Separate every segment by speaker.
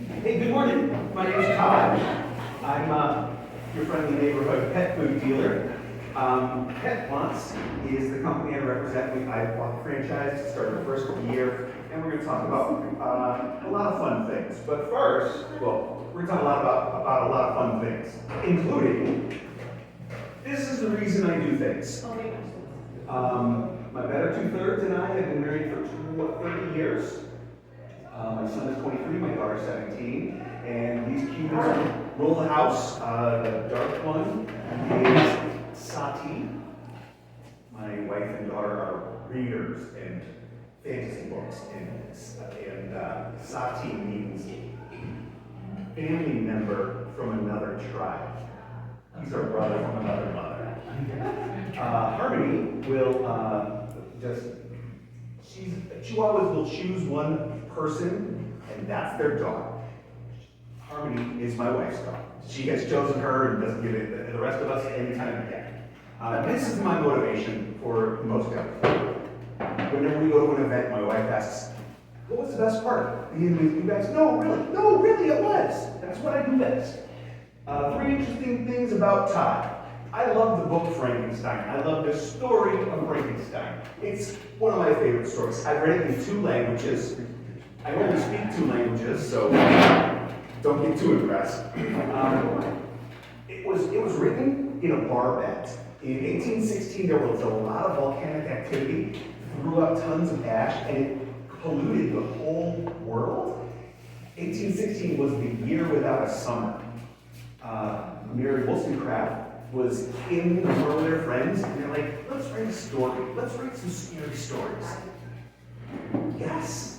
Speaker 1: Hey, good morning. My name's Todd. I'm your friendly neighborhood pet food dealer. Pet Plants is the company I represent. I bought the franchise to start the first year, and we're going to talk about a lot of fun things. But first, well, we're going to talk a lot about a lot of fun things, including this is the reason I do things. My better two-thirds and I have been married for 30 years. My son is 23, my daughter's 17, and these cubes rule the house. The dark one is Sati. My wife and daughter are readers and fantasy books, and Sati means family member from another tribe. He's our brother from another mother. Harmony will Chihuahuas will choose one person, and that's their dog. Harmony is my wife's dog. She has chosen her and doesn't give it the rest of us any time again. This is my motivation for most everything. Whenever we go to an event, my wife asks, what was the best part? Being with you guys? No, really, it was. That's what I do best. Three interesting things about Todd. I love the book Frankenstein. I love the story of Frankenstein. It's one of my favorite stories. I've read it in 2 languages. I only speak 2 languages, so don't get too impressed. It was written in a bar bet. In 1816, there was a lot of volcanic activity, threw up tons of ash, and it polluted the whole world. 1816 was the year without a summer. Mary Wollstonecraft was in the world with their friends, and they're like, let's write a story. Let's write some scary stories. Yes.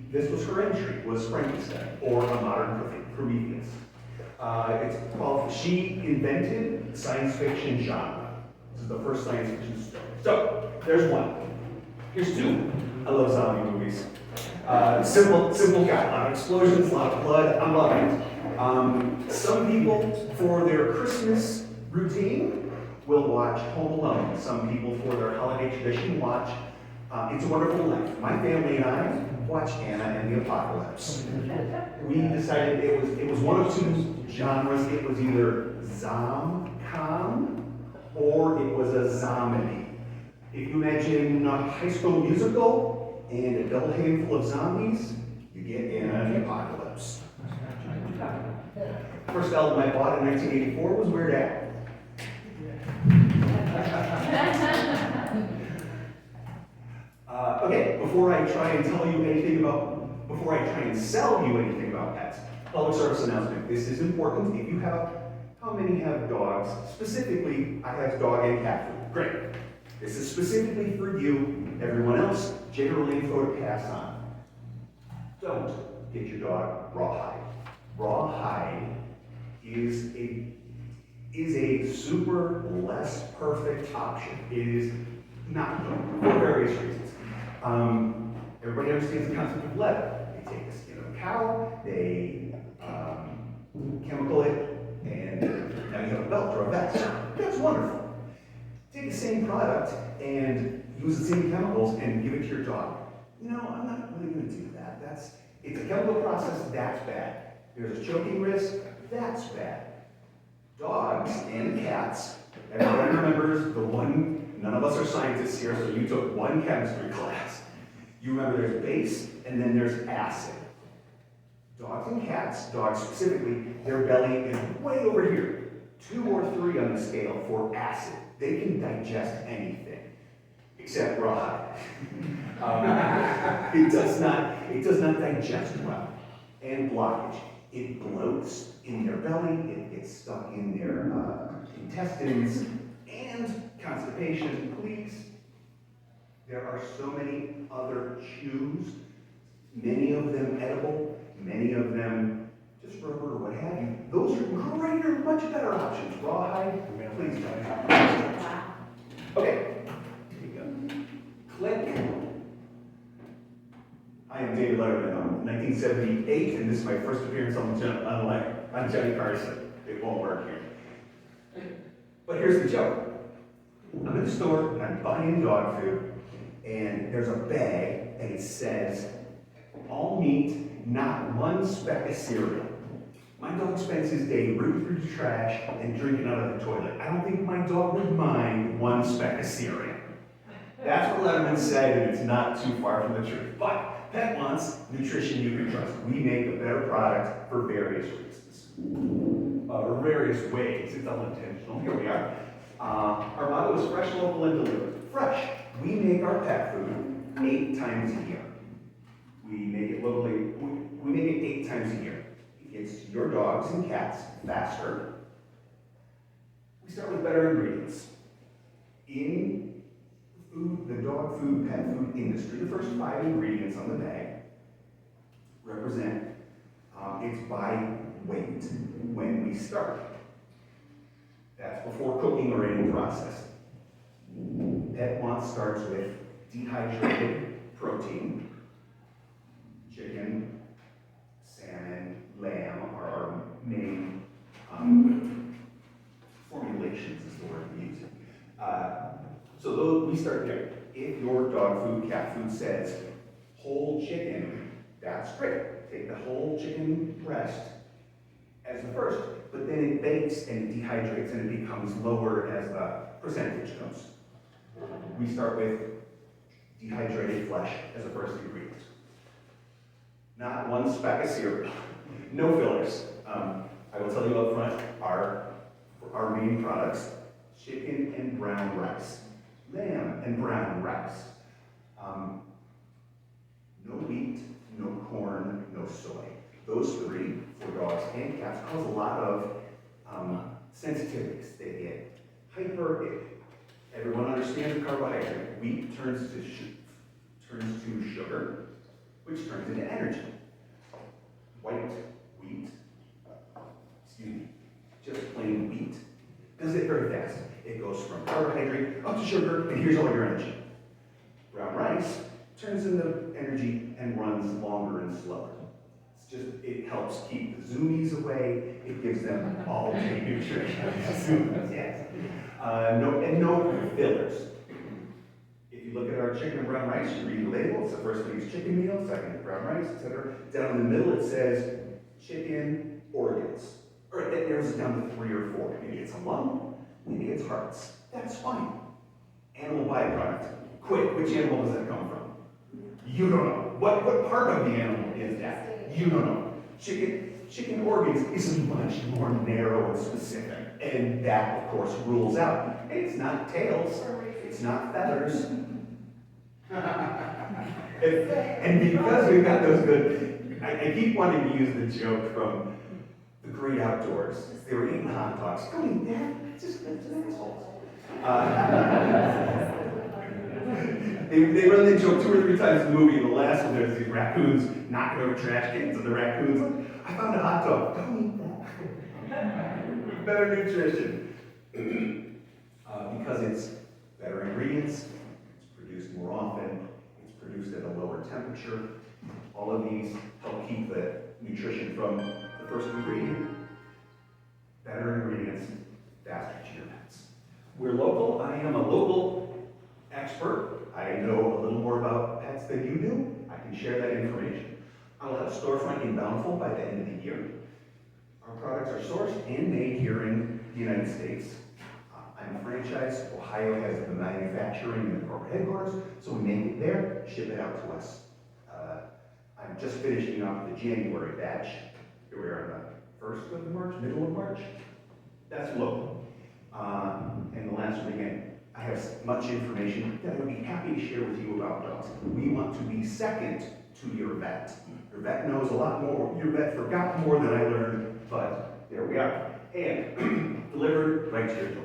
Speaker 1: This was her entry, was Frankenstein, or a modern Prometheus. It's called, she invented the science fiction genre. This is the first science fiction story. So, there's one. Here's 2. I love zombie movies. Simple guy, a lot of explosions, a lot of blood, I'm loving it. Some people, for their Christmas routine, will watch Home Alone. Some people, for their holiday tradition, watch It's a Wonderful Life. My family and I watch Anna and the Apocalypse. We decided it was one of 2 genres. It was either zom-com or it was a zomedy. If you imagine a High School Musical and a double handful of zombies, you get Anna and the Apocalypse. First album I bought in 1984 was Weird Al. Okay, before I try and sell you anything about pets, public service announcement. This is important. If you have, how many have dogs? Specifically, I have dog and cat food. Great. This is specifically for you. Everyone else, general info to pass on. Don't get your dog rawhide. Rawhide is a super less perfect option. It is not good for various reasons. Everybody understands the concept of leather. They take the skin of a cow, they chemical it, and now you have a belt or a vest. That's wonderful. Take the same product and use the same chemicals and give it to your dog. I'm not really going to do that. It's a chemical process, that's bad. There's a choking risk, that's bad. Dogs and cats, everyone remembers the one, none of us are scientists here, so you took one chemistry class. You remember there's base, and then there's acid. Dogs and cats, dogs specifically, their belly is way over here. 2 or 3 on the scale for acid. They can digest anything, except rawhide. It does not digest well. And blockage. It bloats in their belly, it gets stuck in their intestines, and constipation, please. There are so many other chews, many of them edible, many of them just rubber or what have you. Those are greater, much better options. Rawhide, please don't. Okay, here you go. Click. I am David Letterman. I'm 1978, and this is my first appearance on Johnny Carson. It won't work here. But here's the joke. I'm in the store, and I'm buying dog food, and there's a bag, and it says All meat, not one speck of cereal. My dog spends his day rooting through the trash and drinking out of the toilet. I don't think my dog would mind one speck of cereal. That's what Letterman said, and it's not too far from the truth. But Pet wants nutrition you can trust. We make a better product for various reasons, or various ways. It's unintentional. Here we are. Our motto is fresh, local, and delivered. Fresh. We make our pet food 8 times a year. We make it locally. We make it 8 times a year. It gets to your dogs and cats faster. We start with better ingredients. In food, the dog food, pet food industry, the first 5 ingredients on the bag represent it's by weight when we start. That's before cooking or any processing. Pet wants starts with dehydrated protein. Chicken, salmon, lamb are our main formulations is the word we use. So those, we start there. If your dog food, cat food says whole chicken, that's great. Take the whole chicken breast as the first, but then it bakes and it dehydrates and it becomes lower as the percentage goes. We start with dehydrated flesh as a first ingredient. Not one speck of cereal. No fillers. I will tell you up front, our main products, chicken and brown rice, lamb and brown rice. No wheat, no corn, no soy. Those 3 for dogs and cats cause a lot of sensitivities. They get hyper. Everyone understands the carbohydrate. Wheat turns to sugar, which turns into energy. White wheat, just plain wheat, does it very fast. It goes from carbohydrate up to sugar, and here's all your energy. Brown rice turns into energy and runs longer and slower. It helps keep the zoomies away. It gives them all day nutrition. Zoomies, yes. No fillers. If you look at our chicken and brown rice, you read the label. It's the first thing is chicken meal, second is brown rice, etc. Down in the middle it says chicken organs. Or it narrows it down to 3 or 4. Maybe it's a lung, maybe it's hearts. That's fine. Animal byproduct. Quick, which animal does that come from? You don't know. What part of the animal is that? You don't know. Chicken organs is much more narrow and specific. And that, of course, rules out. It's not tails. It's not feathers. and because we've got those good, I keep wanting to use the joke from The Great Outdoors. They were eating hot dogs. Don't eat that. It's just an asshole. They run the joke 2 or 3 times in the movie. In the last one, there's these raccoons knocking over trash cans, and the raccoons, I found a hot dog. Don't eat that. Better nutrition. Because it's better ingredients, it's produced more often, it's produced at a lower temperature. All of these help keep the nutrition from the first ingredient. Better ingredients, faster to your pets. We're local. I am a local expert. I know a little more about pets than you do. I can share that information. I'll have a storefront in Bountiful by the end of the year. Our products are sourced and made here in the United States. I'm a franchise. Ohio has the manufacturing and the corporate headquarters, so we make it there, ship it out to us. I'm just finishing up the January batch. Here we are on the 1st of March, middle of March. That's local. And the last one again, I have much information that I would be happy to share with you about dogs. We want to be second to your vet. Your vet knows a lot more. Your vet forgot more than I learned, but there we are. And delivered right to your door.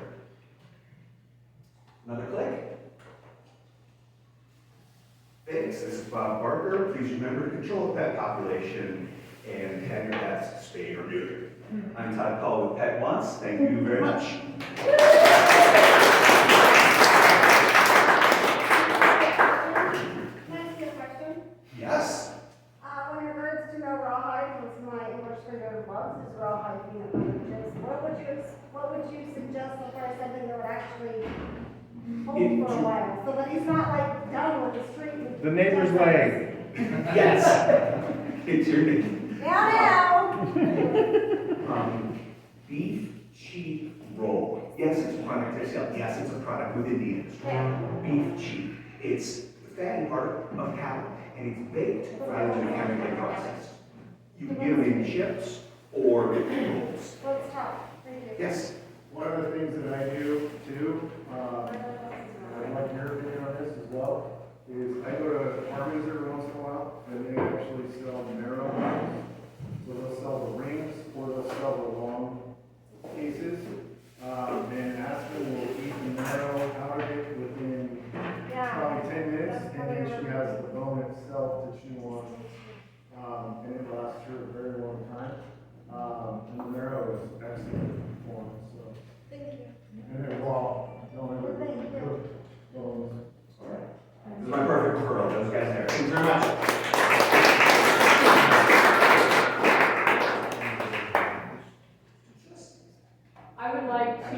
Speaker 1: Another click. Thanks. This is Bob Barker. Please remember to control the pet population and have your pets spayed or neutered. I'm Todd Call with Pet Wants. Thank you very much.
Speaker 2: Can I ask you a question?
Speaker 1: Yes.
Speaker 2: In regards to no rawhide, because my English finger loves his rawhide peanut butter chips, what would you suggest for something that would actually hold for a while, so that he's not like done with the street?
Speaker 3: The neighbor's leg.
Speaker 1: Yes. It's your name.
Speaker 2: Now.
Speaker 1: Beef cheek roll. Yes, it's a product I sell. Yes, it's a product within the industry. Beef cheek. It's the fatty part of cattle, and it's baked rather than chemically processed. You can get them in chips or rolls.
Speaker 2: Let's talk. Thank you.
Speaker 1: Yes.
Speaker 3: One of the things that I do too, I'd like your opinion on this as well, is I go to Arby's every once in a while, and they actually sell marrow rings. So they'll sell the rings, or they'll sell the long cases. And Aspen will eat the marrow out of it within probably 10 minutes, and then she has the bone itself to chew on. And it lasts her a very long time. And the marrow is excellent performance, so.
Speaker 2: Thank you.
Speaker 3: And they're raw, don't ever cook bones.
Speaker 1: This is my perfect referral. Those guys there. Thank you very much.
Speaker 4: I would like to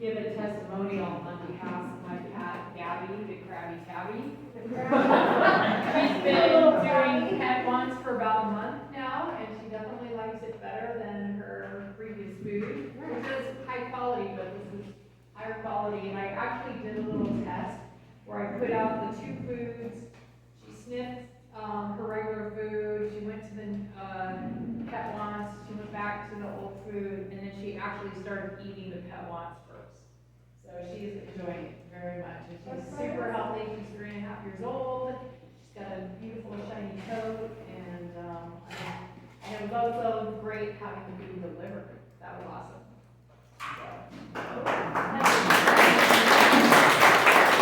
Speaker 4: give a testimonial on behalf of my cat, Gabby, the Krabby Tabby. She's been doing pet ones for about a month now, and she definitely likes it better than her previous food, which is high quality, but this is higher quality. And I actually did a little test where I put out the two foods. She sniffed her regular food. She went to the pet wants. She went back to the old food, and then she actually started eating the pet wants first. So she's enjoying it very much. And she's super healthy. She's 3.5 years old. She's got a beautiful shiny coat, and it was also great having the food delivered. That was awesome.